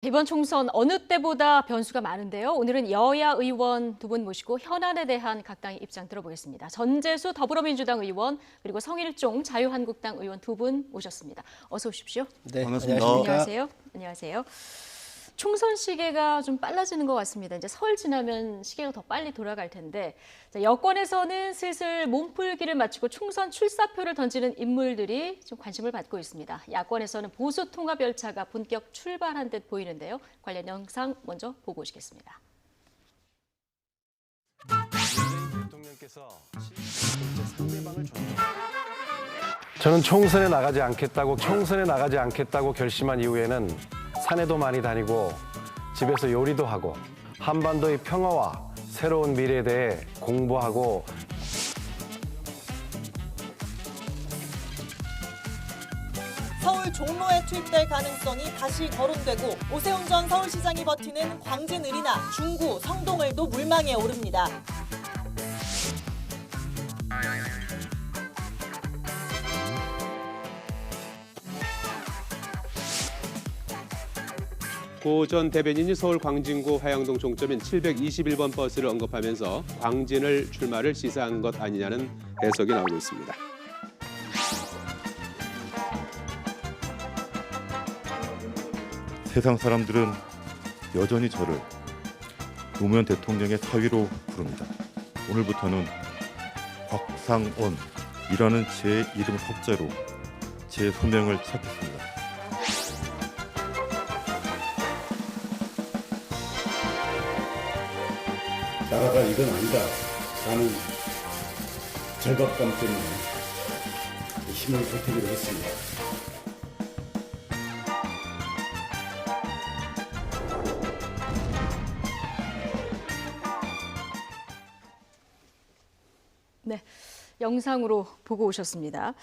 이번 총선 어느 때보다 변수가 많은데요. 오늘은 여야 의원 두 분 모시고 현안에 대한 각 당의 입장 들어보겠습니다. 전재수 더불어민주당 의원 그리고 성일종 자유한국당 의원 두 분 모셨습니다. 어서 오십시오. 네, 반갑습니다. 안녕하세요. 안녕하세요. 총선 시계가 좀 빨라지는 것 같습니다. 이제 설 지나면 시계가 더 빨리 돌아갈 텐데 여권에서는 슬슬 몸풀기를 마치고 총선 출사표를 던지는 인물들이 좀 관심을 받고 있습니다. 야권에서는 보수 통합 열차가 본격 출발한 듯 보이는데요. 관련 영상 먼저 보고 오시겠습니다. 대통령께서 상대방을 저는 총선에 나가지 않겠다고 결심한 이후에는 산에도 많이 다니고 집에서 요리도 하고 한반도의 평화와 새로운 미래에 대해 공부하고 서울 종로에 투입될 가능성이 다시 거론되고 오세훈 전 서울시장이 버티는 광진을이나 중구, 성동을도 물망에 오릅니다. 고 전 대변인이 서울 광진구 화양동 종점인 721번 버스를 언급하면서 광진을 출마를 시사한 것 아니냐는 해석이 나오고 있습니다. 세상 사람들은 여전히 저를 노무현 대통령의 사위로 부릅니다. 오늘부터는 곽상원이라는 제 이름 석자로 제 소명을 찾겠습니다. 나라가 이건 아니다 라는 절박감 때문에 힘을 보태기로 했습니다. 네, 영상으로 보고 오셨습니다.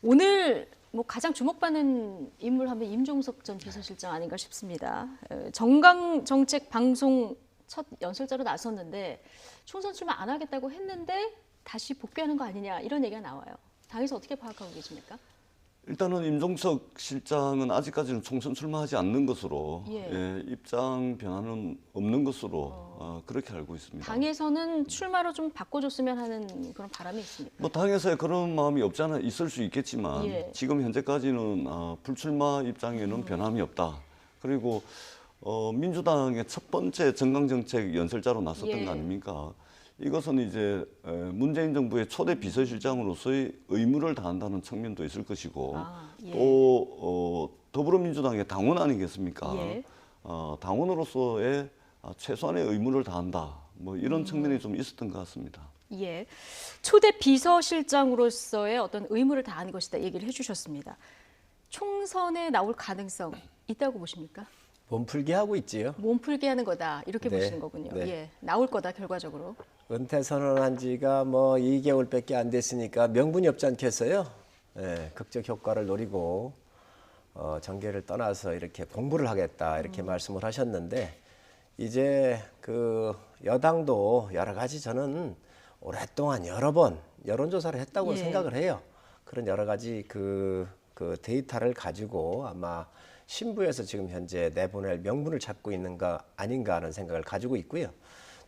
오늘 가장 주목받는 인물 하면 임종석 전 비서실장 아닌가 싶습니다. 정강정책 방송 첫 연설자로 나섰는데 총선 출마 안 하겠다고 했는데 다시 복귀하는 거 아니냐 이런 얘기가 나와요. 당에서 어떻게 파악하고 계십니까? 일단은 임종석 실장은 아직까지는 총선 출마하지 않는 것으로 예. 입장 변화는 없는 것으로 그렇게 알고 있습니다. 당에서는 출마로 좀 바꿔줬으면 하는 그런 바람이 있습니까? 뭐 당에서의 그런 마음이 없지 않아 있을 수 있겠지만 예. 지금 현재까지는 불출마 입장에는 변함이 없다. 그리고 민주당의 첫 번째 정강정책 연설자로 나섰던 예. 거 아닙니까? 이것은 이제 문재인 정부의 초대 비서실장으로서의 의무를 다한다는 측면도 있을 것이고 예. 또 더불어민주당의 당원 아니겠습니까? 예. 당원으로서의 최소한의 의무를 다한다. 뭐 이런 측면이 좀 있었던 것 같습니다. 예, 초대 비서실장으로서의 어떤 의무를 다하는 것이다 얘기를 해주셨습니다. 총선에 나올 가능성 있다고 보십니까? 몸풀기 하고 있지요. 몸풀기 하는 거다 이렇게 네, 보시는 거군요. 네. 예, 나올 거다 결과적으로. 은퇴 선언한 지가 2개월밖에 안 됐으니까 명분이 없지 않겠어요? 예, 극적 효과를 노리고 정계를 떠나서 이렇게 공부를 하겠다 이렇게 말씀을 하셨는데 이제 그 여당도 여러 가지 저는 오랫동안 여러 번 여론조사를 했다고 예. 생각을 해요. 그런 여러 가지 그 데이터를 가지고 아마 신부에서 지금 현재 내보낼 명분을 찾고 있는가 아닌가 하는 생각을 가지고 있고요.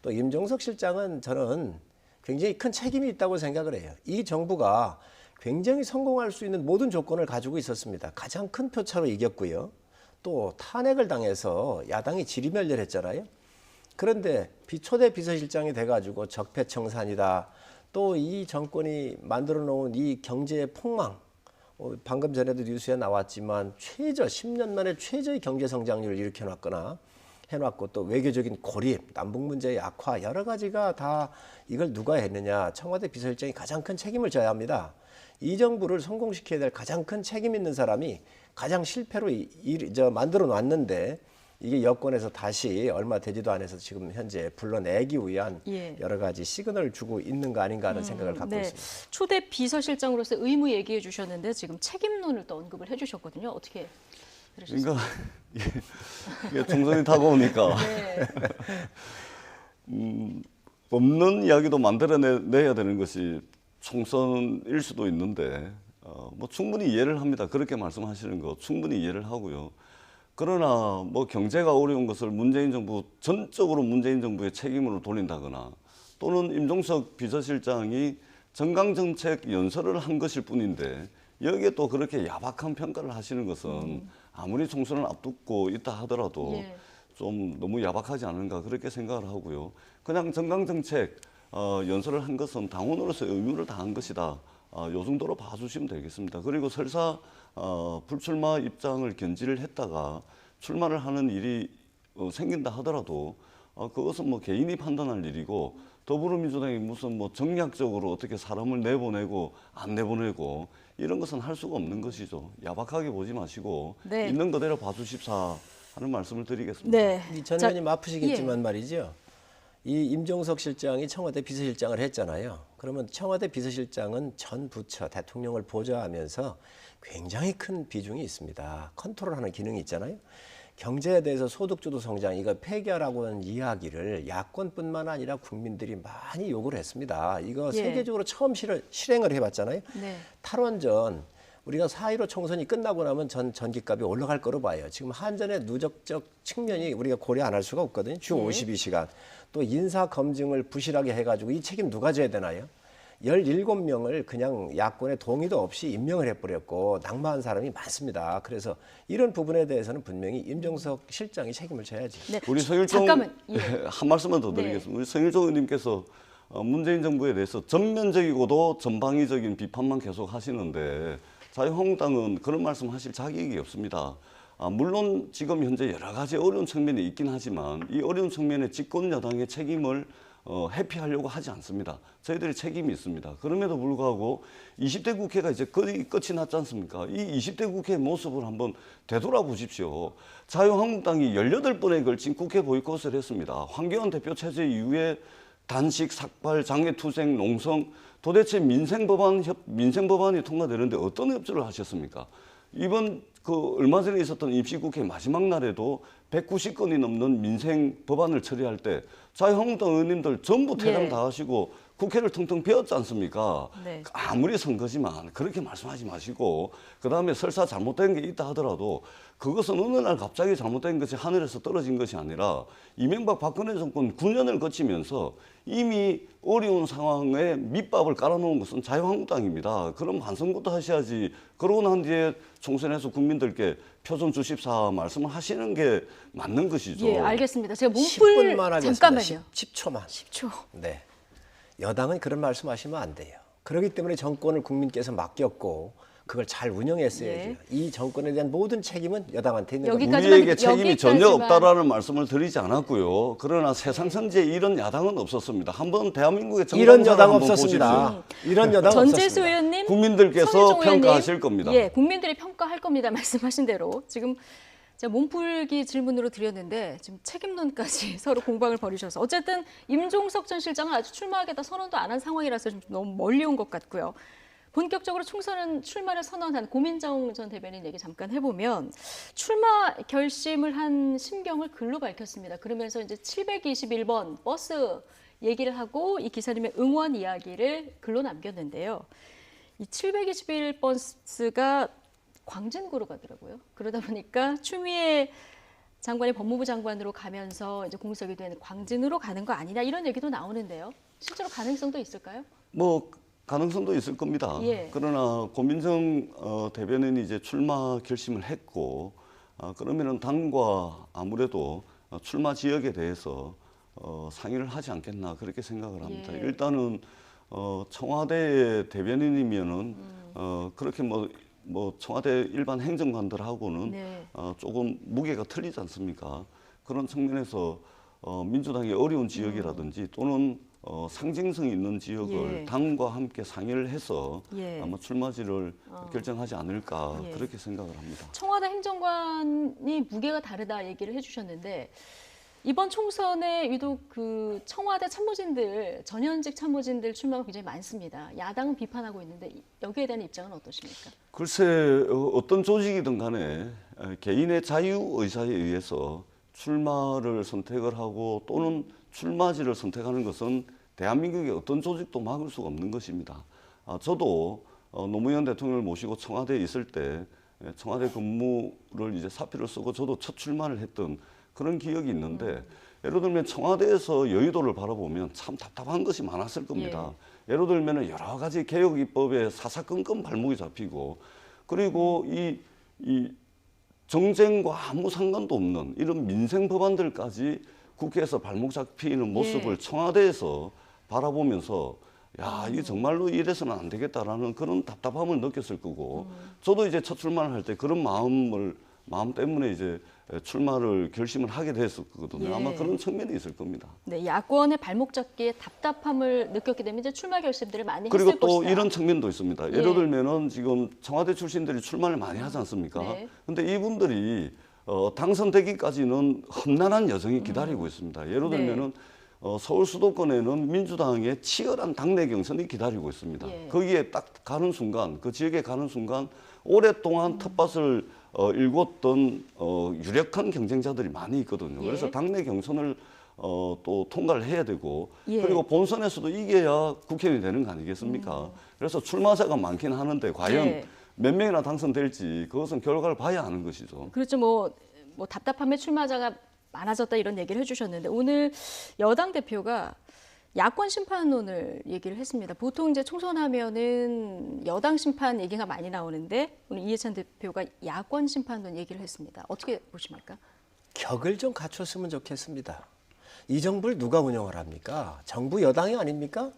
또 임종석 실장은 저는 굉장히 큰 책임이 있다고 생각을 해요. 이 정부가 굉장히 성공할 수 있는 모든 조건을 가지고 있었습니다. 가장 큰 표차로 이겼고요. 또 탄핵을 당해서 야당이 지리멸렬했잖아요. 그런데 초대 비서실장이 돼가지고 적폐청산이다. 또 이 정권이 만들어 놓은 이 경제의 폭망. 방금 전에도 뉴스에 나왔지만 10년 만에 최저의 경제 성장률을 일으켜놨거나 해놨고 또 외교적인 고립, 남북 문제의 악화 여러 가지가 다 이걸 누가 했느냐. 청와대 비서실장이 가장 큰 책임을 져야 합니다. 이 정부를 성공시켜야 될 가장 큰 책임 있는 사람이 가장 실패로 만들어 놨는데 이게 여권에서 다시 얼마 되지도 않아서 지금 현재 불러내기 위한 예. 여러 가지 시그널을 주고 있는 거 아닌가 하는 생각을 갖고 네, 있습니다. 초대 비서실장으로서 의무 얘기해 주셨는데 지금 책임론을 또 언급을 해주셨거든요. 어떻게 들으셨습니까? 그러니까 이게 총선이 다가오니까 네. 없는 이야기도 만들어내야 되는 것이 총선일 수도 있는데 뭐 충분히 이해를 합니다. 그렇게 말씀하시는 거 충분히 이해를 하고요. 그러나 뭐 경제가 어려운 것을 문재인 정부 전적으로 문재인 정부의 책임으로 돌린다거나 또는 임종석 비서실장이 정강정책 연설을 한 것일 뿐인데 여기에 또 그렇게 야박한 평가를 하시는 것은 아무리 총선을 앞두고 있다 하더라도 예. 좀 너무 야박하지 않은가 그렇게 생각을 하고요. 그냥 정강정책 연설을 한 것은 당원으로서 의무를 다한 것이다. 요 정도로 봐주시면 되겠습니다. 그리고 설사 불출마 입장을 견지를 했다가 출마를 하는 일이 생긴다 하더라도 그것은 뭐 개인이 판단할 일이고 더불어민주당이 무슨 뭐 정략적으로 어떻게 사람을 내보내고 안 내보내고 이런 것은 할 수가 없는 것이죠. 야박하게 보지 마시고 네. 있는 그대로 봐주십사 하는 말씀을 드리겠습니다. 네. 전 자, 의원님 아프시겠지만 예. 말이죠. 이 임종석 실장이 청와대 비서실장을 했잖아요. 그러면 청와대 비서실장은 전 부처 대통령을 보좌하면서 굉장히 큰 비중이 있습니다. 컨트롤하는 기능이 있잖아요. 경제에 대해서 소득주도 성장 이거 폐기하라고 하는 이야기를 야권뿐만 아니라 국민들이 많이 요구를 했습니다. 이거 예. 세계적으로 처음 실행을 해봤잖아요. 네. 탈원전 우리가 4.15 총선이 끝나고 나면 전기값이 올라갈 거로 봐요. 지금 한전의 누적적 측면이 우리가 고려 안 할 수가 없거든요. 주 네. 52시간. 또 인사 검증을 부실하게 해가지고 이 책임 누가 져야 되나요? 17명을 그냥 야권의 동의도 없이 임명을 해버렸고 낙마한 사람이 많습니다. 그래서 이런 부분에 대해서는 분명히 임종석 실장이 책임을 져야지. 네. 우리 성일종 잠깐만. 예. 한 말씀만 더 드리겠습니다. 우리 성일종 의원님께서 문재인 정부에 대해서 전면적이고도 전방위적인 비판만 계속 하시는데 자유한국당은 그런 말씀하실 자격이 없습니다. 물론 지금 현재 여러 가지 어려운 측면이 있긴 하지만 이 어려운 측면에 집권 여당의 책임을 회피하려고 하지 않습니다. 저희들이 책임이 있습니다. 그럼에도 불구하고 20대 국회가 이제 거의 끝이 났지 않습니까? 이 20대 국회의 모습을 한번 되돌아보십시오. 자유한국당이 18번에 걸친 국회 보이콧을 했습니다. 황교안 대표 체제 이후에 단식, 삭발, 장애투쟁, 농성 도대체 민생 법안이 통과되는데 어떤 협조를 하셨습니까? 이번 얼마 전에 있었던 임시국회 마지막 날에도 190건이 넘는 민생 법안을 처리할 때 자유한국당 의원님들 전부 퇴장 예. 다 하시고 국회를 텅텅 비웠지 않습니까? 네. 아무리 선거지만 그렇게 말씀하지 마시고 그다음에 설사 잘못된 게 있다 하더라도 그것은 어느 날 갑자기 잘못된 것이 하늘에서 떨어진 것이 아니라 이명박 박근혜 정권 9년을 거치면서 이미 어려운 상황에 밑밥을 깔아놓은 것은 자유한국당입니다. 그럼 반성부터 하셔야지. 그러고 난 뒤에 총선에서 국민들께 표좀 주십사 말씀을 하시는 게 맞는 것이죠. 예, 알겠습니다. 제가 몸풀 10분만 하겠습니다. 잠깐만요. 10초만. 10초. 네. 여당은 그런 말씀하시면 안 돼요. 그렇기 때문에 정권을 국민께서 맡겼고 그걸 잘 운영했어야죠. 예. 이 정권에 대한 모든 책임은 여당한테 있는 여기까지- 겁니다. 우리에게 책임이 전혀 여기까지만. 없다라는 말씀을 드리지 않았고요. 그러나 세상 선지에 이런 야당은 없었습니다. 한번 대한민국의 이런 정당사를 여당 한번 없었습니다. 이런 여당 전재수 없었습니다. 의원님, 국민들께서 성일종 의원님, 평가하실 겁니다. 예, 국민들이 평가할 겁니다. 말씀하신 대로 지금 제가 몸풀기 질문으로 드렸는데 지금 책임론까지 서로 공방을 벌이셔서 어쨌든 임종석 전 실장은 아직 출마하겠다 선언도 안 한 상황이라서 좀 너무 멀리 온 것 같고요. 본격적으로 총선은 출마를 선언한 고민정 전 대변인 얘기 잠깐 해보면 출마 결심을 한 심경을 글로 밝혔습니다. 그러면서 이제 721번 버스 얘기를 하고 이 기사님의 응원 이야기를 글로 남겼는데요. 이 721 버스가 광진구로 가더라고요. 그러다 보니까 추미애 장관이 법무부 장관으로 가면서 이제 공석이 된 광진으로 가는 거 아니냐 이런 얘기도 나오는데요. 실제로 가능성도 있을까요? 뭐 가능성도 있을 겁니다. 예. 그러나 고민정 대변인이 이제 출마 결심을 했고 그러면은 당과 아무래도 출마 지역에 대해서 상의를 하지 않겠나 그렇게 생각을 합니다. 예. 일단은 청와대 대변인이면은 그렇게 뭐 청와대 일반 행정관들하고는 네. 조금 무게가 틀리지 않습니까? 그런 측면에서 민주당이 어려운 지역이라든지 또는 상징성 있는 지역을 예. 당과 함께 상의를 해서 예. 아마 출마지를 결정하지 않을까 예. 그렇게 생각을 합니다. 청와대 행정관이 무게가 다르다 얘기를 해주셨는데 이번 총선에 유독 그 청와대 참모진들 전현직 참모진들 출마가 굉장히 많습니다. 야당은 비판하고 있는데 여기에 대한 입장은 어떠십니까? 글쎄 어떤 조직이든 간에 개인의 자유 의사에 의해서 출마를 선택을 하고 또는 출마지를 선택하는 것은 대한민국의 어떤 조직도 막을 수가 없는 것입니다. 저도 노무현 대통령을 모시고 청와대에 있을 때 청와대 근무를 이제 사표를 쓰고 저도 첫 출마를 했던 그런 기억이 있는데 예를 들면 청와대에서 여의도를 바라보면 참 답답한 것이 많았을 겁니다. 예를 들면 여러 가지 개혁 입법에 사사건건 발목이 잡히고 그리고 이 정쟁과 아무 상관도 없는 이런 민생 법안들까지 국회에서 발목 잡히는 모습을 청와대에서 바라보면서 야, 이게 정말로 이래서는 안 되겠다라는 그런 답답함을 느꼈을 거고 저도 이제 첫 출마를 할 때 그런 마음 때문에 이제 출마를 결심을 하게 됐었거든요. 아마 그런 측면이 있을 겁니다. 네, 야권의 발목 잡기에 답답함을 느꼈기 때문에 이제 출마 결심들을 많이 그리고 했을 또 것이다. 이런 측면도 있습니다. 예를 들면은 지금 청와대 출신들이 출마를 많이 하지 않습니까? 근데 이분들이 당선되기까지는 험난한 여정이 기다리고 있습니다. 예를 들면은 서울 수도권에는 민주당의 치열한 당내 경선이 기다리고 있습니다. 거기에 딱 가는 순간, 그 지역에 가는 순간 오랫동안 텃밭을 일궜던 유력한 경쟁자들이 많이 있거든요. 그래서 당내 경선을 또 통과를 해야 되고 그리고 본선에서도 이겨야 국회의원이 되는 거 아니겠습니까? 그래서 출마자가 많긴 하는데 과연 몇 명이나 당선될지 그것은 결과를 봐야 하는 것이죠. 그렇죠. 뭐 답답함에 출마자가 많아졌다 이런 얘기를 해주셨는데 오늘 여당 대표가 야권 심판론을 얘기를 했습니다. 보통 이제 총선하면은 여당 심판 얘기가 많이 나오는데 오늘 이해찬 대표가 야권 심판론 얘기를 했습니다. 어떻게 보십니까? 격을 좀 갖췄으면 좋겠습니다. 이 정부를 누가 운영을 합니까? 정부 여당이 아닙니까?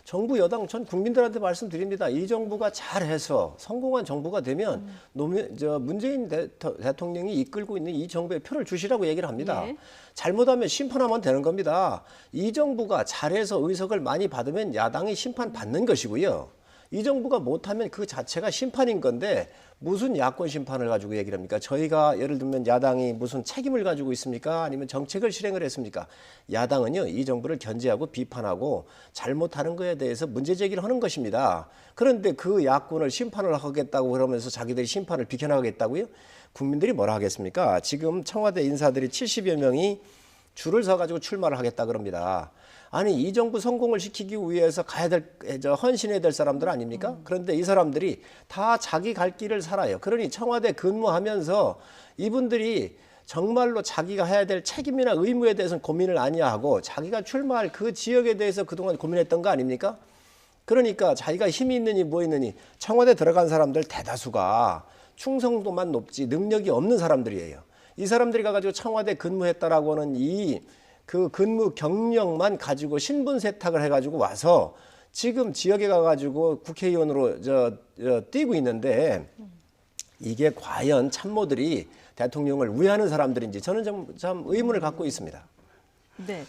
정부 여당 전 국민들한테 말씀드립니다. 이 정부가 잘해서 성공한 정부가 되면 문재인 대통령이 이끌고 있는 이 정부에 표를 주시라고 얘기를 합니다. 잘못하면 심판하면 되는 겁니다. 이 정부가 잘해서 의석을 많이 받으면 야당이 심판받는 것이고요. 이 정부가 못하면 그 자체가 심판인 건데 무슨 야권 심판을 가지고 얘기를 합니까? 저희가 예를 들면 야당이 무슨 책임을 가지고 있습니까? 아니면 정책을 실행을 했습니까? 야당은요, 이 정부를 견제하고 비판하고 잘못하는 거에 대해서 문제 제기를 하는 것입니다. 그런데 그 야권을 심판을 하겠다고 그러면서 자기들이 심판을 비켜나가겠다고요? 국민들이 뭐라 하겠습니까? 지금 청와대 인사들이 70여 명이 줄을 서가지고 출마를 하겠다 그럽니다. 아니 이 정부 성공을 시키기 위해서 헌신해야 될 사람들 아닙니까? 그런데 이 사람들이 다 자기 갈 길을 살아요. 그러니 청와대 근무하면서 이분들이 정말로 자기가 해야 될 책임이나 의무에 대해서는 고민을 아니하고 자기가 출마할 그 지역에 대해서 그동안 고민했던 거 아닙니까? 그러니까 자기가 힘이 있느니 뭐 있느니 청와대 들어간 사람들 대다수가 충성도만 높지 능력이 없는 사람들이에요. 이 사람들이 가가지고 청와대 근무했다라고 하는 그 근무 경력만 가지고 신분 세탁을 해가지고 와서 지금 지역에 가가지고 국회의원으로 뛰고 있는데 이게 과연 참모들이 대통령을 위하는 사람들인지 저는 참 의문을 갖고 있습니다. 네.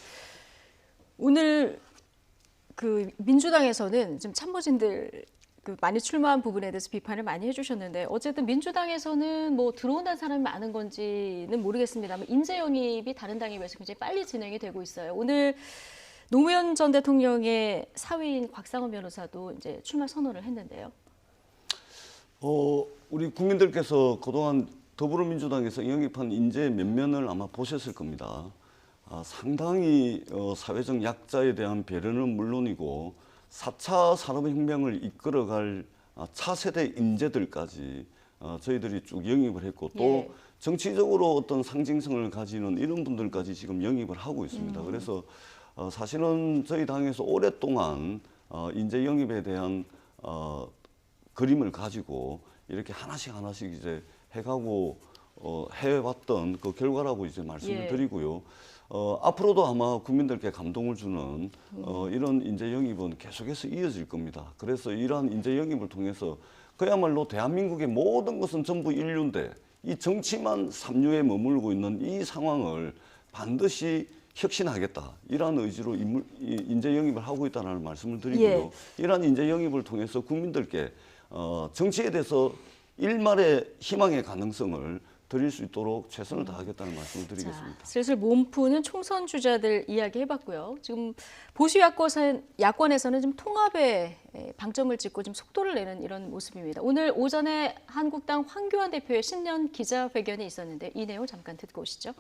오늘 그 민주당에서는 지금 참모진들 많이 출마한 부분에 대해서 비판을 많이 해주셨는데 어쨌든 민주당에서는 뭐 들어온다는 사람이 많은 건지는 모르겠습니다만 인재 영입이 다른 당에 비해서 굉장히 빨리 진행이 되고 있어요. 오늘 노무현 전 대통령의 사위인 곽상원 변호사도 이제 출마 선언을 했는데요. 우리 국민들께서 그동안 더불어민주당에서 영입한 인재 몇 면을 아마 보셨을 겁니다. 상당히 사회적 약자에 대한 배려는 물론이고 4차 산업혁명을 이끌어갈 차세대 인재들까지 저희들이 쭉 영입을 했고 또 정치적으로 어떤 상징성을 가지는 이런 분들까지 지금 영입을 하고 있습니다. 그래서 사실은 저희 당에서 오랫동안 인재 영입에 대한 그림을 가지고 이렇게 하나씩 이제 해가고 해왔던 그 결과라고 이제 말씀을 드리고요. 앞으로도 아마 국민들께 감동을 주는 이런 인재 영입은 계속해서 이어질 겁니다. 그래서 이러한 인재 영입을 통해서 그야말로 대한민국의 모든 것은 전부 인류인데 이 정치만 삼류에 머물고 있는 이 상황을 반드시 혁신하겠다. 이러한 의지로 인재 영입을 하고 있다는 말씀을 드리고요. 이러한 인재 영입을 통해서 국민들께 정치에 대해서 일말의 희망의 가능성을 드릴 수 있도록 최선을 다하겠다는 말씀을 드리겠습니다. 자, 슬슬 몸푸는 총선 주자들 이야기 해봤고요. 지금 보수 야권에서는 좀 통합에 방점을 찍고 좀 속도를 내는 이런 모습입니다. 오늘 오전에 한국당 황교안 대표의 신년 기자회견이 있었는데 이 내용 잠깐 듣고 오시죠.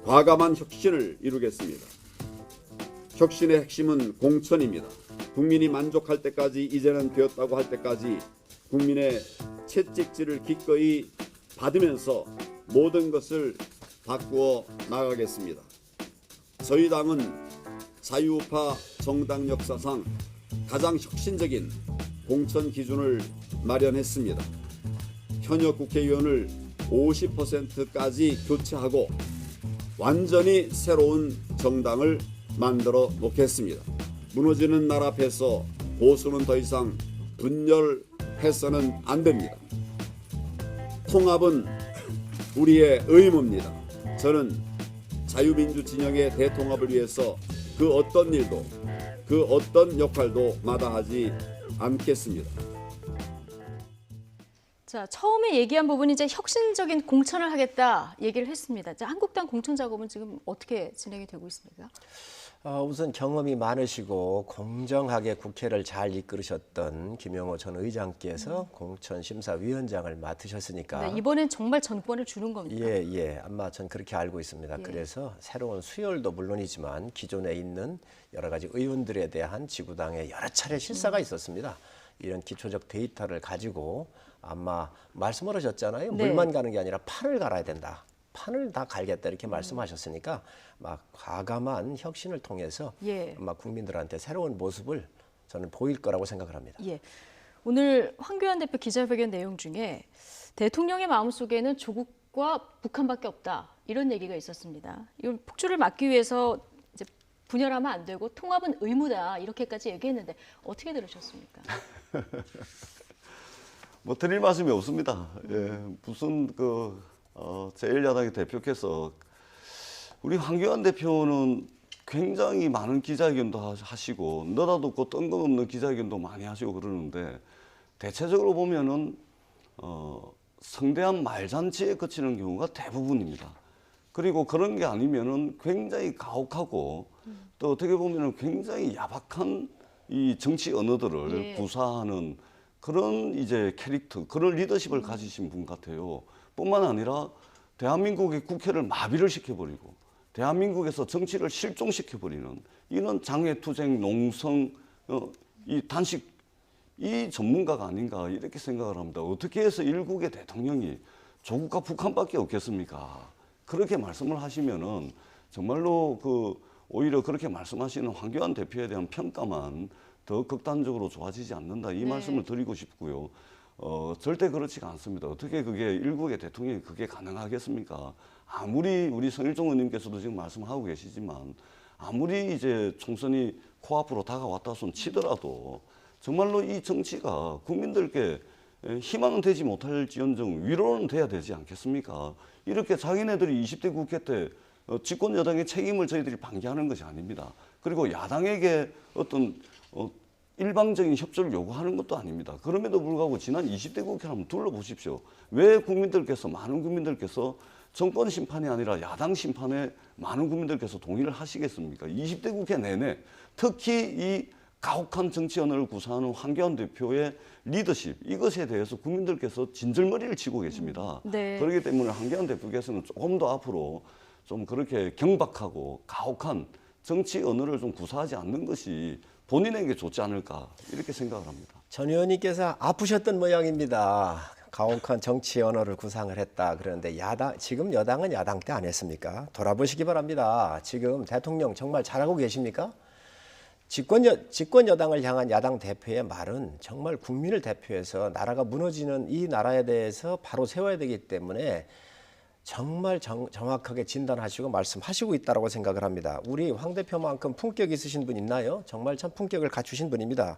과감한 혁신을 이루겠습니다. 혁신의 핵심은 공천입니다. 국민이 만족할 때까지 이제는 되었다고 할 때까지 국민의 채찍질을 기꺼이 받으면서 모든 것을 바꾸어 나가겠습니다. 저희 당은 자유우파 정당 역사상 가장 혁신적인 공천 기준을 마련했습니다. 현역 국회의원을 50%까지 교체하고 완전히 새로운 정당을 만들어 놓겠습니다. 무너지는 나라 앞에서 보수는 더 이상 분열해서는 안 됩니다. 통합은 우리의 의무입니다. 저는 자유민주 진영의 대통합을 위해서 그 어떤 일도, 그 어떤 역할도 마다하지 않겠습니다. 자, 처음에 얘기한 부분이 이제 혁신적인 공천을 하겠다 얘기를 했습니다. 자, 한국당 공천 작업은 지금 어떻게 진행이 되고 있습니까? 우선 경험이 많으시고 공정하게 국회를 잘 이끌으셨던 김영호 전 의장께서 공천심사위원장을 맡으셨으니까 네, 이번엔 정말 전권을 주는 겁니다. 예, 아마 전 그렇게 알고 있습니다. 그래서 새로운 수혈도 물론이지만 기존에 있는 여러 가지 의원들에 대한 지구당의 여러 차례 실사가 있었습니다. 이런 기초적 데이터를 가지고 아마 말씀을 하셨잖아요. 네. 물만 가는 게 아니라 판을 갈아야 된다. 판을 다 갈겠다 이렇게 말씀하셨으니까 막 과감한 혁신을 통해서 아마 국민들한테 새로운 모습을 저는 보일 거라고 생각을 합니다. 예. 오늘 황교안 대표 기자회견 내용 중에 대통령의 마음속에는 조국과 북한밖에 없다 이런 얘기가 있었습니다. 이 폭주를 막기 위해서 이제 분열하면 안 되고 통합은 의무다 이렇게까지 얘기했는데 어떻게 들으셨습니까? 뭐 드릴 말씀이 없습니다. 예, 무슨 제1야당의 대표께서 우리 황교안 대표는 굉장히 많은 기자회견도 하시고 너다독고 뜬금없는 기자회견도 많이 하시고 그러는데 대체적으로 보면은 성대한 말잔치에 그치는 경우가 대부분입니다. 그리고 그런 게 아니면은 굉장히 가혹하고 또 어떻게 보면은 굉장히 야박한 이 정치 언어들을 구사하는 그런 이제 캐릭터, 그런 리더십을 가지신 분 같아요. 뿐만 아니라 대한민국의 국회를 마비를 시켜버리고 대한민국에서 정치를 실종시켜버리는 이런 장애투쟁, 농성, 이 단식, 이 전문가가 아닌가 이렇게 생각을 합니다. 어떻게 해서 일국의 대통령이 조국과 북한밖에 없겠습니까? 그렇게 말씀을 하시면은 정말로 오히려 그렇게 말씀하시는 황교안 대표에 대한 평가만 더 극단적으로 좋아지지 않는다 이 말씀을 드리고 싶고요. 절대 그렇지가 않습니다. 어떻게 그게 일국의 대통령이 그게 가능하겠습니까? 아무리 우리 성일종 의원님께서도 지금 말씀하고 계시지만 아무리 이제 총선이 코앞으로 다가왔다 손 치더라도 정말로 이 정치가 국민들께 희망은 되지 못할지언정 위로는 돼야 되지 않겠습니까? 이렇게 자기네들이 20대 국회 때 집권 여당의 책임을 저희들이 방기하는 것이 아닙니다. 그리고 야당에게 어떤 일방적인 협조를 요구하는 것도 아닙니다. 그럼에도 불구하고 지난 20대 국회를 한번 둘러보십시오. 왜 많은 국민들께서 정권 심판이 아니라 야당 심판에 많은 국민들께서 동의를 하시겠습니까? 20대 국회 내내 특히 이 가혹한 정치 언어를 구사하는 황교안 대표의 리더십 이것에 대해서 국민들께서 진절머리를 치고 계십니다. 그렇기 때문에 황교안 대표께서는 조금 더 앞으로 좀 그렇게 경박하고 가혹한 정치 언어를 좀 구사하지 않는 것이 본인에게 좋지 않을까 이렇게 생각을 합니다. 전 의원님께서 아프셨던 모양입니다. 가혹한 정치 언어를 구상을 했다. 그런데 지금 여당은 야당 때 안 했습니까? 돌아보시기 바랍니다. 지금 대통령 정말 잘하고 계십니까? 집권 여당을 향한 야당 대표의 말은 정말 국민을 대표해서 나라가 무너지는 이 나라에 대해서 바로 세워야 되기 때문에 정말 정확하게 진단하시고 말씀하시고 있다고 생각을 합니다. 우리 황 대표만큼 품격 있으신 분 있나요? 정말 참 품격을 갖추신 분입니다.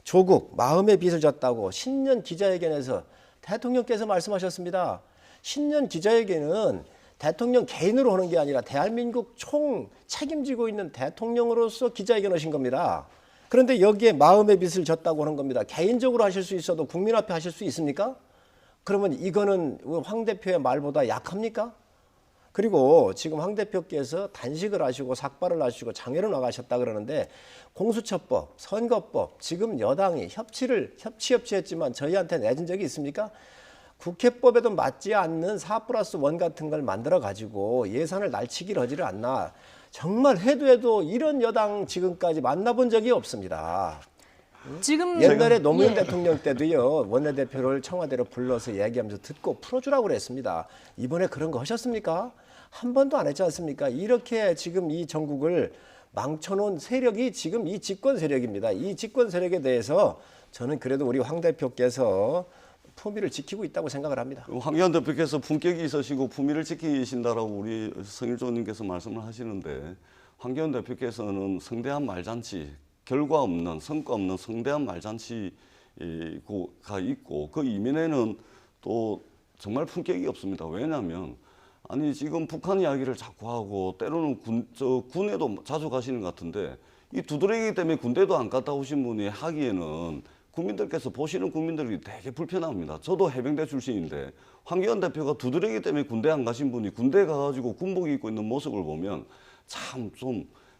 조국 마음의 빚을 졌다고 신년 기자회견에서 대통령께서 말씀하셨습니다. 신년 기자회견은 대통령 개인으로 하는 게 아니라 대한민국 총 책임지고 있는 대통령으로서 기자회견 하신 겁니다. 그런데 여기에 마음의 빚을 졌다고 하는 겁니다. 개인적으로 하실 수 있어도 국민 앞에 하실 수 있습니까? 그러면 이거는 황 대표의 말보다 약합니까? 그리고 지금 황 대표께서 단식을 하시고 삭발을 하시고 장애로 나가셨다 그러는데 공수처법, 선거법 지금 여당이 협치했지만 저희한테 내준 적이 있습니까? 국회법에도 맞지 않는 4+1 같은 걸 만들어 가지고 예산을 날치기를 하지를 않나. 정말 해도 이런 여당 지금까지 만나본 적이 없습니다. 지금 옛날에 노무현 예. 대통령 때도요 원내대표를 청와대로 불러서 이야기하면서 듣고 풀어주라고 그랬습니다. 이번에 그런 거 하셨습니까? 한 번도 안 했지 않습니까? 이렇게 지금 이 전국을 망쳐놓은 세력이 지금 이 집권 세력입니다. 이 집권 세력에 대해서 저는 그래도 우리 황 대표께서 품위를 지키고 있다고 생각을 합니다. 황교안 대표께서 품격이 있으시고 품위를 지키신다라고 우리 성일조님께서 말씀을 하시는데 황교안 대표께서는 성대한 말잔치, 결과 없는 성과 없는 성대한 말잔치가 있고 그 이면에는 또 정말 품격이 없습니다. 왜냐하면 아니 지금 북한 이야기를 자꾸 하고 때로는 군에도 자주 가시는 것 같은데 이 두드러기 때문에 군대도 안 갔다 오신 분이 하기에는 국민들께서 보시는 국민들이 되게 불편합니다. 저도 해병대 출신인데 황교안 대표가 두드러기 때문에 군대 안 가신 분이 군대 가가지고 군복 입고 있는 모습을 보면 참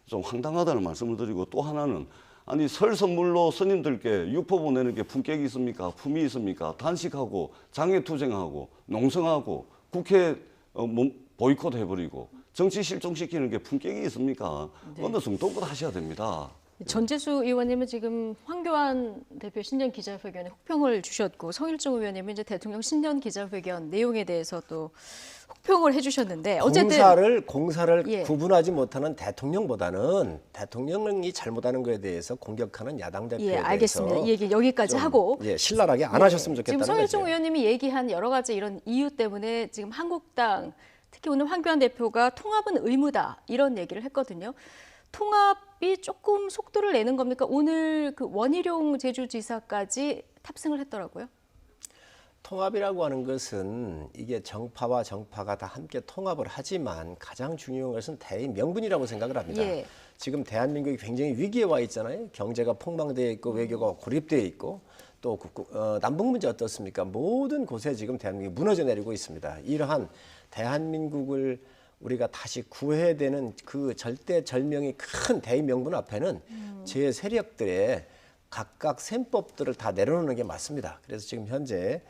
좀 황당하다는 말씀을 드리고 또 하나는 아니 설 선물로 스님들께 육포 보내는 게 품격이 있습니까? 품이 있습니까? 단식하고 장애투쟁하고 농성하고 국회 보이콧 해버리고 정치 실종시키는 게 품격이 있습니까? 어느 정도껏 하셔야 됩니다. 전재수 의원님은 지금 황교안 대표 신년 기자회견에 혹평을 주셨고 성일종 의원님은 이제 대통령 신년 기자회견 내용에 대해서 또 혹평을 해주셨는데 어쨌든 공사를 예. 구분하지 못하는 대통령보다는 대통령이 잘못하는 거에 대해서 공격하는 야당 대표에 예, 대해서 알겠습니다. 이 얘기 여기까지 좀, 하고 예, 신랄하게 안 하셨으면 좋겠다는 지금 성일종 거죠. 의원님이 얘기한 여러 가지 이런 이유 때문에 지금 한국당 특히 오늘 황교안 대표가 통합은 의무다 이런 얘기를 했거든요. 통합이 조금 속도를 내는 겁니까? 오늘 그 원희룡 제주지사까지 탑승을 했더라고요. 통합이라고 하는 것은 이게 정파와 정파가 다 함께 통합을 하지만 가장 중요한 것은 대의 명분이라고 생각을 합니다. 예. 지금 대한민국이 굉장히 위기에 와 있잖아요. 경제가 폭망되어 있고 외교가 고립되어 있고 또 남북 문제 어떻습니까? 모든 곳에 지금 대한민국이 무너져 내리고 있습니다. 이러한 대한민국을 우리가 다시 구해야 되는 그 절대절명이 큰 대의 명분 앞에는 제 세력들의 각각 셈법들을 다 내려놓는 게 맞습니다. 그래서 지금 현재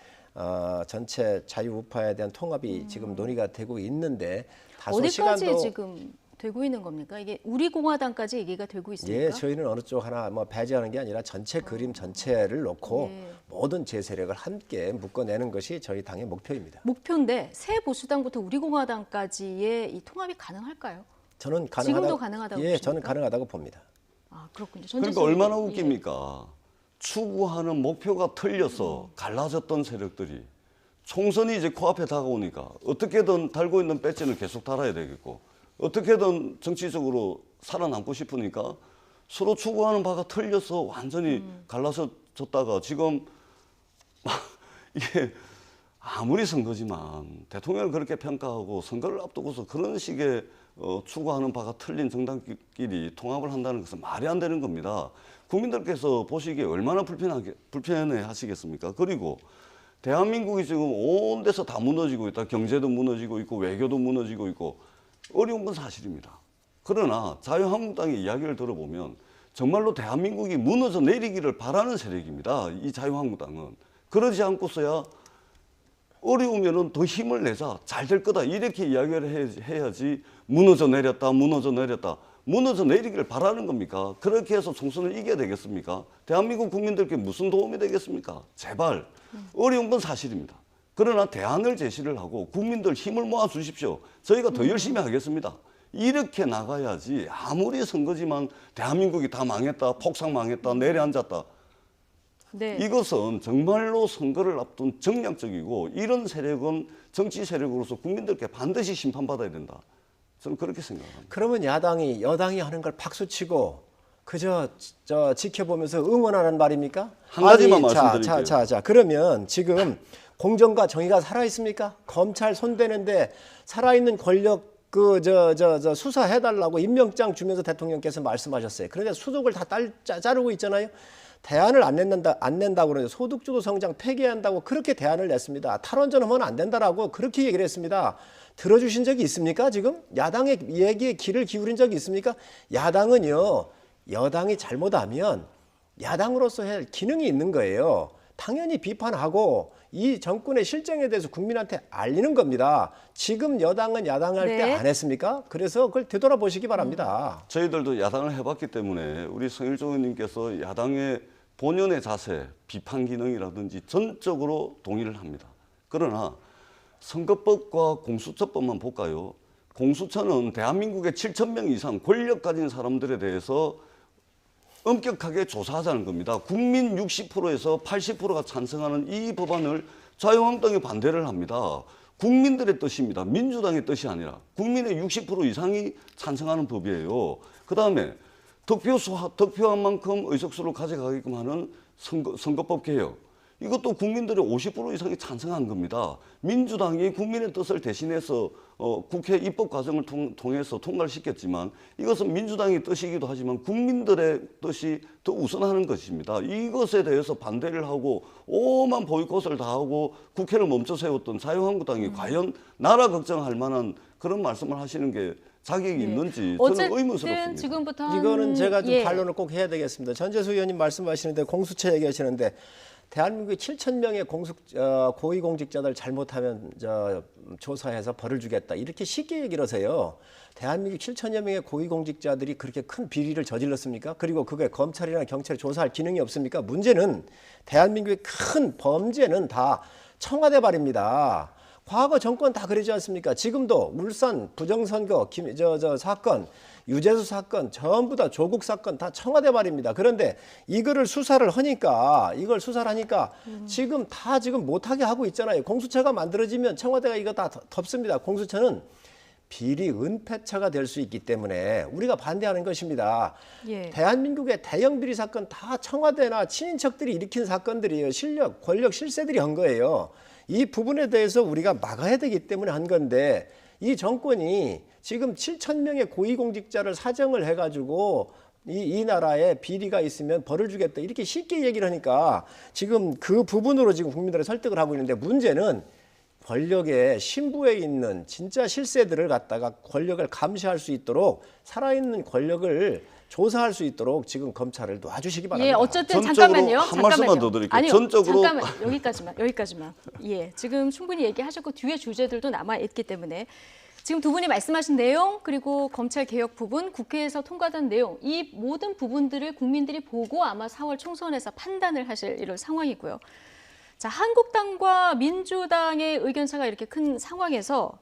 전체 자유우파에 대한 통합이 지금 논의가 되고 있는데 다소 어디까지 시간도 지금 되고 있는 겁니까? 이게 우리공화당까지 얘기가 되고 있습니까? 예, 저희는 어느 쪽 하나 배제하는 게 아니라 전체 그림 전체를 놓고 예. 모든 제 세력을 함께 묶어내는 것이 저희 당의 목표입니다. 목표인데 새 보수당부터 우리공화당까지의 이 통합이 가능할까요? 저는 가능하다. 지금도 가능하다고 예, 보십니까? 저는 가능하다고 봅니다. 아 그렇군요. 그러니까 얼마나 웃깁니까? 추구하는 목표가 틀려서 갈라졌던 세력들이 총선이 이제 코앞에 다가오니까 어떻게든 달고 있는 배지는 계속 달아야 되겠고 어떻게든 정치적으로 살아남고 싶으니까 서로 추구하는 바가 틀려서 완전히 갈라졌다가 지금 이게 아무리 선거지만 대통령을 그렇게 평가하고 선거를 앞두고서 그런 식의 추구하는 바가 틀린 정당끼리 통합을 한다는 것은 말이 안 되는 겁니다. 국민들께서 보시기에 얼마나 불편해 하시겠습니까? 그리고 대한민국이 지금 온 데서 다 무너지고 있다. 경제도 무너지고 있고 외교도 무너지고 있고 어려운 건 사실입니다. 그러나 자유한국당의 이야기를 들어보면 정말로 대한민국이 무너져 내리기를 바라는 세력입니다. 이 자유한국당은. 그러지 않고서야 어려우면은 더 힘을 내자. 잘 될 거다. 이렇게 이야기를 해야지 무너져 내렸다. 무너져 내렸다. 무너져 내리기를 바라는 겁니까? 그렇게 해서 총선을 이겨야 되겠습니까? 대한민국 국민들께 무슨 도움이 되겠습니까? 제발. 어려운 건 사실입니다. 그러나 대안을 제시를 하고 국민들 힘을 모아 주십시오. 저희가 더 열심히 하겠습니다. 이렇게 나가야지 아무리 선거지만 대한민국이 다 망했다, 폭삭 망했다, 내려앉았다. 네. 이것은 정말로 선거를 앞둔 정략적이고 이런 세력은 정치 세력으로서 국민들께 반드시 심판받아야 된다. 저는 그렇게 생각합니다. 그러면 여당이 하는 걸 박수치고 그저 지켜보면서 응원하는 말입니까? 한 가지만 말씀드릴게요. 자, 그러면 지금 공정과 정의가 살아 있습니까? 검찰 손대는데 살아있는 권력 수사해달라고 임명장 주면서 대통령께서 말씀하셨어요. 그런데 수속을 다 자르고 있잖아요. 대안을 안 낸다고 그러죠. 소득주도 성장 폐기한다고 그렇게 대안을 냈습니다. 탈원전하면 안 된다라고 그렇게 얘기를 했습니다. 들어주신 적이 있습니까? 지금 야당의 얘기에 귀를 기울인 적이 있습니까? 야당은요, 여당이 잘못하면 야당으로서 할 기능이 있는 거예요. 당연히 비판하고 이 정권의 실정에 대해서 국민한테 알리는 겁니다. 지금 여당은 야당할 때 안 했습니까? 그래서 그걸 되돌아보시기 바랍니다. 저희들도 야당을 해봤기 때문에 우리 성일종 의원님께서 야당의 본연의 자세, 비판 기능이라든지 전적으로 동의를 합니다. 그러나 선거법과 공수처법만 볼까요? 공수처는 대한민국의 7,000명 이상 권력 가진 사람들에 대해서 엄격하게 조사하자는 겁니다. 국민 60%에서 80%가 찬성하는 이 법안을 자유한국당이 반대를 합니다. 국민들의 뜻입니다. 민주당의 뜻이 아니라 국민의 60% 이상이 찬성하는 법이에요. 그다음에 득표한 만큼 의석수를 가져가게끔 하는 선거법 개혁. 이것도 국민들의 50% 이상이 찬성한 겁니다. 민주당이 국민의 뜻을 대신해서 국회 입법 과정을 통해서 통과를 시켰지만 이것은 민주당의 뜻이기도 하지만 국민들의 뜻이 더 우선하는 것입니다. 이것에 대해서 반대를 하고 오만 보이콧을 다 하고 국회를 멈춰 세웠던 자유한국당이 과연 나라 걱정할 만한 그런 말씀을 하시는 게 자격이 있는지 저는 의문스럽습니다. 지금부터 이거는 제가 좀 반론을 꼭 해야 되겠습니다. 전재수 의원님 말씀하시는데 공수처 얘기하시는데 대한민국에 7,000명의 고위공직자들 잘못하면 조사해서 벌을 주겠다 이렇게 쉽게 얘기를 하세요. 대한민국 7,000여 명의 고위공직자들이 그렇게 큰 비리를 저질렀습니까? 그리고 그게 검찰이나 경찰이 조사할 기능이 없습니까? 문제는 대한민국의 큰 범죄는 다 청와대 발입니다. 과거 정권 다 그러지 않습니까? 지금도 울산 부정선거 사건, 유재수 사건, 전부 다 조국 사건 다 청와대 발입니다. 그런데 이거를 수사를 하니까 지금 못하게 하고 있잖아요. 공수처가 만들어지면 청와대가 이거 다 덮습니다. 공수처는 비리 은폐처가 될 수 있기 때문에 우리가 반대하는 것입니다. 예. 대한민국의 대형 비리 사건 다 청와대나 친인척들이 일으킨 사건들이에요. 권력 실세들이 한 거예요. 이 부분에 대해서 우리가 막아야 되기 때문에 한 건데 이 정권이 지금 7,000명의 고위공직자를 사정을 해가지고 이 나라에 비리가 있으면 벌을 주겠다 이렇게 쉽게 얘기를 하니까 지금 그 부분으로 지금 국민들을 설득을 하고 있는데 문제는 권력의 신부에 있는 진짜 실세들을 갖다가 권력을 감시할 수 있도록 살아있는 권력을 조사할 수 있도록 지금 검찰을 놔주시기 바랍니다. 예, 어쨌든 전적으로 잠깐만요. 한 말씀만 더 드릴게요. 아니요, 전적으로 잠깐만 여기까지만. 예, 지금 충분히 얘기하셨고 뒤에 주제들도 남아 있기 때문에 지금 두 분이 말씀하신 내용 그리고 검찰 개혁 부분, 국회에서 통과된 내용 이 모든 부분들을 국민들이 보고 아마 4월 총선에서 판단을 하실 이런 상황이고요. 자, 한국당과 민주당의 의견차가 이렇게 큰 상황에서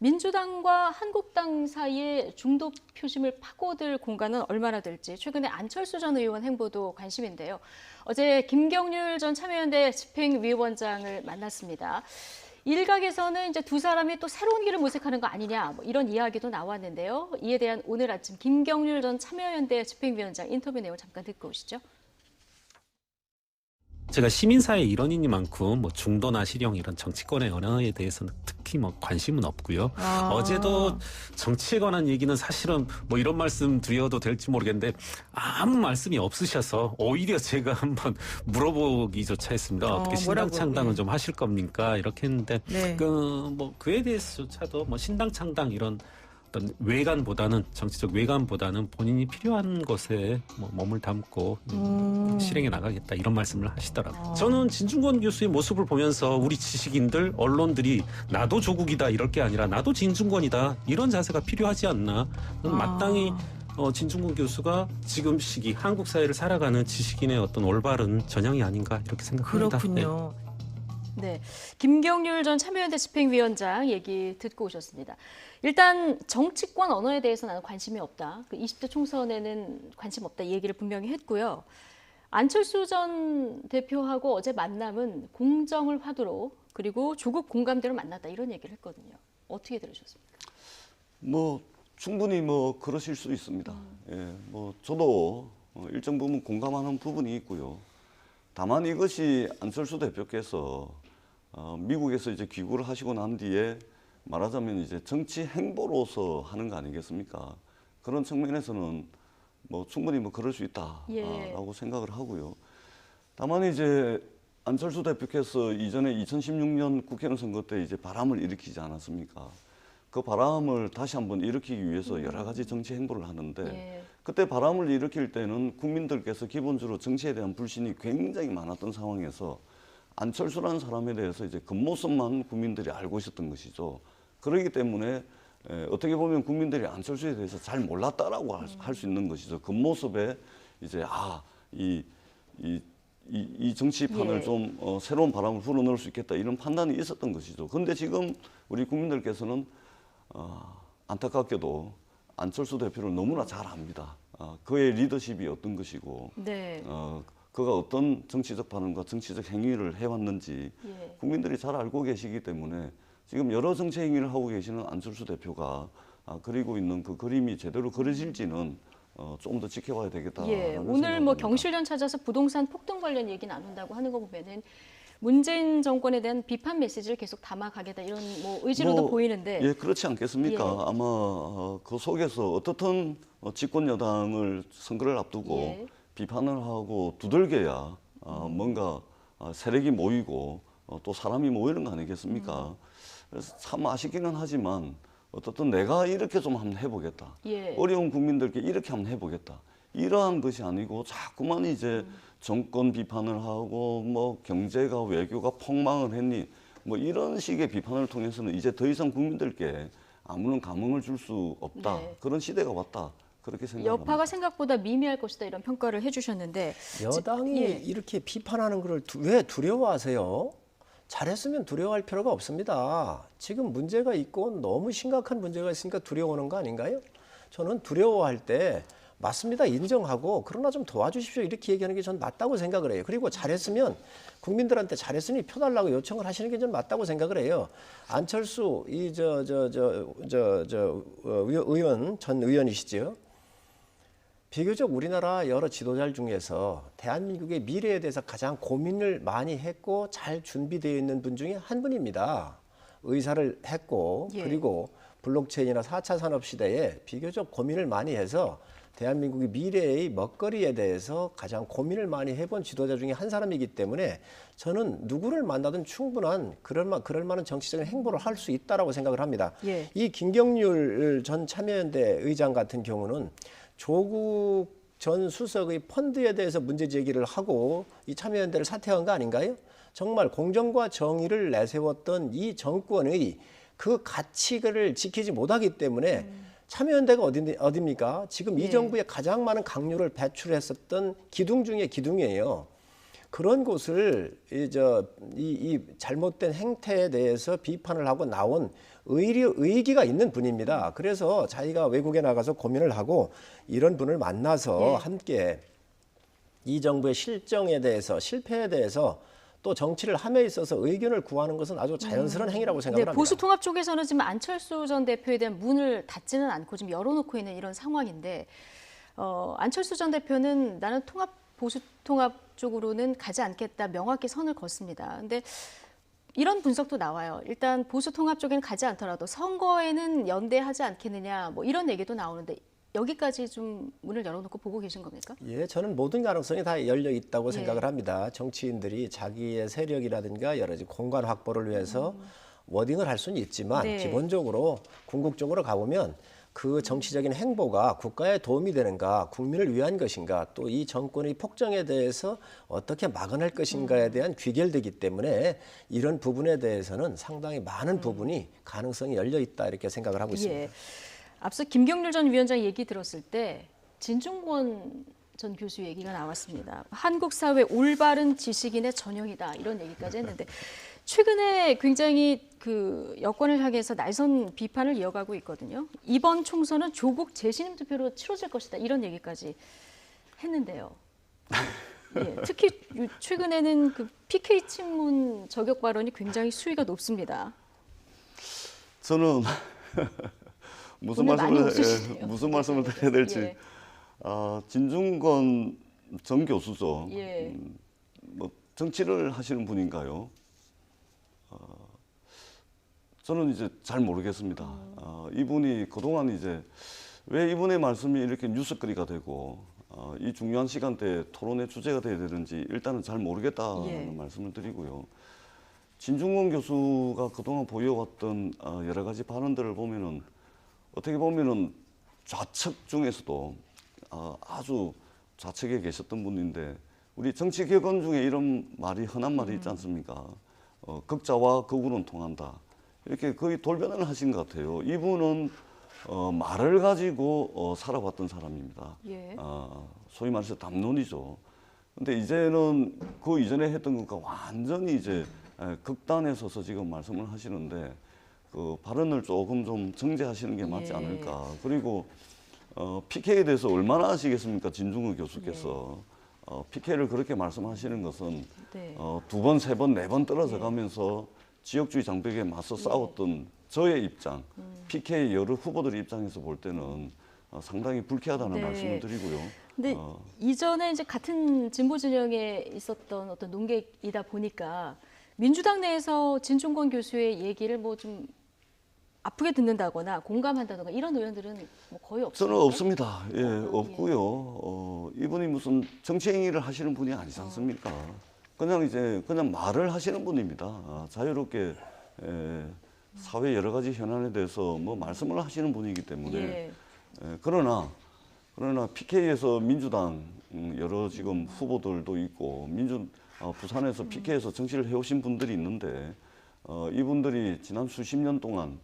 민주당과 한국당 사이에 중도 표심을 파고들 공간은 얼마나 될지 최근에 안철수 전 의원 행보도 관심인데요. 어제 김경률 전 참여연대 집행위원장을 만났습니다. 일각에서는 이제 두 사람이 또 새로운 길을 모색하는 거 아니냐 이런 이야기도 나왔는데요. 이에 대한 오늘 아침 김경률 전 참여연대 집행위원장 인터뷰 내용 잠깐 듣고 오시죠. 제가 시민사회 일원이니만큼 뭐 중도나 실형 이런 정치권의 언어에 대해서는 특히 뭐 관심은 없고요. 어제도 정치에 관한 얘기는 사실은 뭐 이런 말씀 드려도 될지 모르겠는데 아무 말씀이 없으셔서 오히려 제가 한번 물어보기조차 했습니다. 어떻게 신당 창당은 좀 하실 겁니까? 이렇게 했는데 그에 대해서조차도 뭐 신당 창당 이런 어떤 외관보다는 정치적 외관보다는 본인이 필요한 것에 뭐 몸을 담고 실행해 나가겠다 이런 말씀을 하시더라고요. 저는 진중권 교수의 모습을 보면서 우리 지식인들, 언론들이 나도 조국이다 이럴 게 아니라 나도 진중권이다 이런 자세가 필요하지 않나. 마땅히 진중권 교수가 지금 시기 한국 사회를 살아가는 지식인의 어떤 올바른 전형이 아닌가 이렇게 생각합니다. 그렇군요. 네, 김경률 전 참여연대 집행위원장 얘기 듣고 오셨습니다. 일단 정치권 언어에 대해서 나는 관심이 없다. 20대 총선에는 관심 없다 이 얘기를 분명히 했고요. 안철수 전 대표하고 어제 만남은 공정을 화두로 그리고 조국 공감대로 만났다 이런 얘기를 했거든요. 어떻게 들으셨습니까? 뭐 충분히 뭐 그러실 수 있습니다. 예, 뭐 저도 일정 부분 공감하는 부분이 있고요. 다만 이것이 안철수 대표께서 미국에서 이제 귀국을 하시고 난 뒤에 말하자면 이제 정치 행보로서 하는 거 아니겠습니까? 그런 측면에서는 뭐 충분히 뭐 그럴 수 있다라고 생각을 하고요. 다만 이제 안철수 대표께서 이전에 2016년 국회의원 선거 때 이제 바람을 일으키지 않았습니까? 그 바람을 다시 한번 일으키기 위해서 여러 가지 정치 행보를 하는데 그때 바람을 일으킬 때는 국민들께서 기본적으로 정치에 대한 불신이 굉장히 많았던 상황에서 안철수라는 사람에 대해서 이제 겉모습만 국민들이 알고 있었던 것이죠. 그렇기 때문에 어떻게 보면 국민들이 안철수에 대해서 잘 몰랐다라고 할 수 있는 것이죠. 겉모습에 이제 이 이 정치판을 예. 좀 새로운 바람을 불어넣을 수 있겠다 이런 판단이 있었던 것이죠. 그런데 지금 우리 국민들께서는 안타깝게도 안철수 대표를 너무나 잘 압니다. 그의 리더십이 어떤 것이고 네. 그가 어떤 정치적 반응과 정치적 행위를 해왔는지 예. 국민들이 잘 알고 계시기 때문에 지금 여러 정치 행위를 하고 계시는 안철수 대표가 그리고 있는 그 그림이 제대로 그려질지는 좀 더 지켜봐야 되겠다. 예. 오늘 뭐 경실련 찾아서 부동산 폭등 관련 얘기 나눈다고 하는 거 보면은 문재인 정권에 대한 비판 메시지를 계속 담아가겠다 이런 뭐 의지로도 보이는데. 예, 그렇지 않겠습니까? 예. 아마 그 속에서 어떻든 집권 여당을 선거를 앞두고 예. 비판을 하고 두들겨야 뭔가 세력이 모이고 또 사람이 모이는 거 아니겠습니까? 그래서 참 아쉽기는 하지만 어떻든 내가 이렇게 좀 한번 해보겠다. 예. 어려운 국민들께 이렇게 한번 해보겠다. 이러한 것이 아니고 자꾸만 이제 정권 비판을 하고 뭐 경제가 외교가 폭망을 했니 뭐 이런 식의 비판을 통해서는 이제 더 이상 국민들께 아무런 감흥을 줄 수 없다. 네. 그런 시대가 왔다. 그렇게 생각합니다. 여파가 생각보다 미미할 것이다 이런 평가를 해주셨는데 여당이 예. 이렇게 비판하는 것을 왜 두려워하세요? 잘했으면 두려워할 필요가 없습니다. 지금 문제가 있고 너무 심각한 문제가 있으니까 두려워하는 거 아닌가요? 저는 두려워할 때 맞습니다. 인정하고 그러나 좀 도와주십시오. 이렇게 얘기하는 게 전 맞다고 생각을 해요. 그리고 잘했으면 국민들한테 잘했으니 표달라고 요청을 하시는 게 전 맞다고 생각을 해요. 안철수 의원 전 의원이시죠. 비교적 우리나라 여러 지도자 중에서 대한민국의 미래에 대해서 가장 고민을 많이 했고 잘 준비되어 있는 분 중에 한 분입니다. 의사를 했고 예. 그리고 블록체인이나 4차 산업 시대에 비교적 고민을 많이 해서 대한민국의 미래의 먹거리에 대해서 가장 고민을 많이 해본 지도자 중에 한 사람이기 때문에 저는 누구를 만나든 충분한 그럴 만한 정치적인 행보를 할 수 있다라고 생각을 합니다. 예. 이 김경률 전 참여연대 의장 같은 경우는 조국 전 수석의 펀드에 대해서 문제 제기를 하고 이 참여연대를 사퇴한 거 아닌가요? 정말 공정과 정의를 내세웠던 이 정권의 그 가치를 지키지 못하기 때문에 참여연대가 어디입니까? 지금 예. 이 정부에 가장 많은 강요를 배출했었던 기둥 중에 기둥이에요. 그런 곳을 이 잘못된 행태에 대해서 비판을 하고 나온 의기가 있는 분입니다. 그래서 자기가 외국에 나가서 고민을 하고 이런 분을 만나서 예. 함께 이 정부의 실정에 대해서 실패에 대해서 또 정치를 함에 있어서 의견을 구하는 것은 아주 자연스러운 행위라고 생각을 네, 합니다. 보수통합 쪽에서는 지금 안철수 전 대표에 대한 문을 닫지는 않고 지금 열어놓고 있는 이런 상황인데 안철수 전 대표는 나는 보수통합 쪽으로는 가지 않겠다 명확히 선을 걷습니다. 근데 이런 분석도 나와요. 일단 보수통합 쪽에는 가지 않더라도 선거에는 연대하지 않겠느냐 뭐 이런 얘기도 나오는데 여기까지 좀 문을 열어놓고 보고 계신 겁니까? 예, 저는 모든 가능성이 다 열려 있다고 예. 생각을 합니다. 정치인들이 자기의 세력이라든가 여러 가지 공간 확보를 위해서 워딩을 할 수는 있지만 네. 기본적으로 궁극적으로 가보면 그 정치적인 행보가 국가에 도움이 되는가, 국민을 위한 것인가, 또 이 정권의 폭정에 대해서 어떻게 막아낼 것인가에 대한 귀결되기 때문에 이런 부분에 대해서는 상당히 많은 부분이 가능성이 열려 있다 이렇게 생각을 하고 있습니다. 예. 앞서 김경률 전 위원장 얘기 들었을 때 진중권 전 교수 얘기가 나왔습니다. 한국 사회 올바른 지식인의 전형이다 이런 얘기까지 했는데 최근에 굉장히 그 여권을 향해서 날선 비판을 이어가고 있거든요. 이번 총선은 조국 재신임 투표로 치러질 것이다 이런 얘기까지 했는데요. 예, 특히 최근에는 그 PK 친문 저격 발언이 굉장히 수위가 높습니다. 저는 무슨 오늘 많이 말씀을 웃으시네요. 무슨 말씀을 드려야 될지 예. 진중권 전 교수죠. 예. 뭐 정치를 하시는 분인가요? 저는 이제 잘 모르겠습니다. 이분이 그동안 이제 왜 이분의 말씀이 이렇게 뉴스거리가 되고 이 중요한 시간대에 토론의 주제가 돼야 되는지 일단은 잘 모르겠다는 예. 말씀을 드리고요. 진중권 교수가 그동안 보여왔던 여러 가지 발언들을 보면은 어떻게 보면은 좌측 중에서도 아주 좌측에 계셨던 분인데 우리 정치 격언 중에 이런 말이 흔한 말이 있지 않습니까? 극자와 극우는 통한다. 이렇게 거의 돌변을 하신 것 같아요. 이분은 말을 가지고 살아왔던 사람입니다. 예. 소위 말해서 담론이죠. 근데 이제는 그 이전에 했던 것과 완전히 이제 극단에 서서 지금 말씀을 하시는데 그 발언을 조금 좀 정제하시는 게 맞지 예. 않을까. 그리고 PK에 대해서 얼마나 아시겠습니까? 진중근 교수께서 PK를 그렇게 말씀하시는 것은 네. 두 번, 세 번, 네 번 떨어져 가면서 지역주의 장벽에 맞서 싸웠던 저의 입장, PK 여러 후보들의 입장에서 볼 때는 상당히 불쾌하다는 네. 말씀을 드리고요. 근데 이전에 이제 같은 진보 진영에 있었던 어떤 논객이다 보니까 민주당 내에서 진중권 교수의 얘기를 뭐 좀 아프게 듣는다거나 공감한다거나 이런 의원들은 뭐 거의 없어요. 저는 없습니다. 예, 없고요. 이분이 무슨 정치 행위를 하시는 분이 아니지 않습니까? 그냥 말을 하시는 분입니다. 자유롭게 사회 여러 가지 현안에 대해서 뭐 말씀을 하시는 분이기 때문에. 예. 그러나 PK에서 민주당 여러 지금 후보들도 있고 부산에서 PK에서 정치를 해오신 분들이 있는데 이분들이 지난 수십 년 동안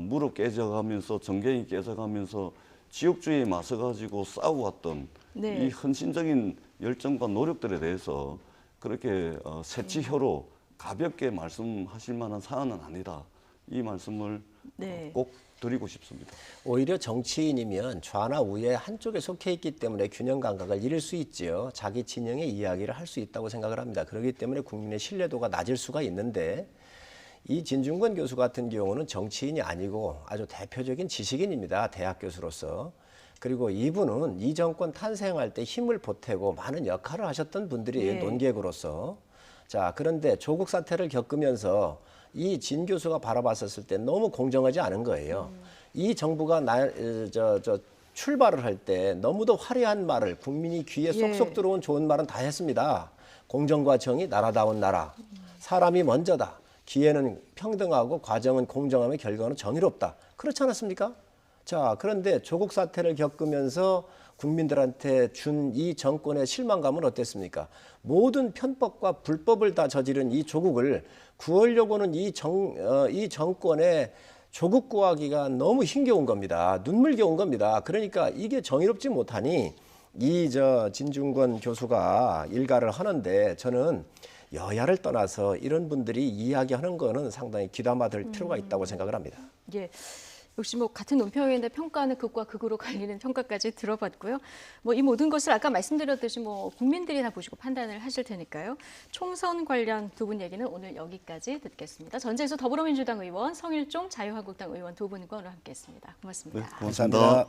무릎 깨져가면서 정갱이 깨져가면서 지역주의에 맞서가지고 싸워왔던 네. 이 헌신적인 열정과 노력들에 대해서 그렇게 새치혀로 가볍게 말씀하실 만한 사안은 아니다. 이 말씀을 네. 꼭 드리고 싶습니다. 오히려 정치인이면 좌나 우에 한쪽에 속해 있기 때문에 균형 감각을 잃을 수 있지요. 자기 진영의 이야기를 할 수 있다고 생각을 합니다. 그렇기 때문에 국민의 신뢰도가 낮을 수가 있는데 이 진중권 교수 같은 경우는 정치인이 아니고 아주 대표적인 지식인입니다. 대학 교수로서. 그리고 이분은 이 정권 탄생할 때 힘을 보태고 많은 역할을 하셨던 분들이에요. 네. 논객으로서. 자, 그런데 조국 사태를 겪으면서 이 진 교수가 바라봤었을 때 너무 공정하지 않은 거예요. 이 정부가 출발을 할 때 너무도 화려한 말을 국민이 귀에 쏙쏙 들어온 좋은 말은 다 했습니다. 공정과 정의, 나라다운 나라. 사람이 먼저다. 기회는 평등하고 과정은 공정하며 결과는 정의롭다. 그렇지 않았습니까? 자, 그런데 조국 사태를 겪으면서 국민들한테 준 이 정권의 실망감은 어땠습니까? 모든 편법과 불법을 다 저지른 이 조국을 구하려고는 이 정권의 조국 구하기가 너무 힘겨운 겁니다. 눈물겨운 겁니다. 그러니까 이게 정의롭지 못하니 진중권 교수가 일가를 하는데 저는 여야를 떠나서 이런 분들이 이야기하는 거는 상당히 귀담아 들 필요가 있다고 생각을 합니다. 예. 역시 뭐 같은 논평인데 평가는 극과 극으로 갈리는 평가까지 들어봤고요. 뭐 이 모든 것을 아까 말씀드렸듯이 뭐 국민들이 다 보시고 판단을 하실 테니까요. 총선 관련 두 분 얘기는 오늘 여기까지 듣겠습니다. 전재수 더불어민주당 의원, 성일종 자유한국당 의원 두 분과 오늘 함께했습니다. 고맙습니다. 네, 고맙습니다.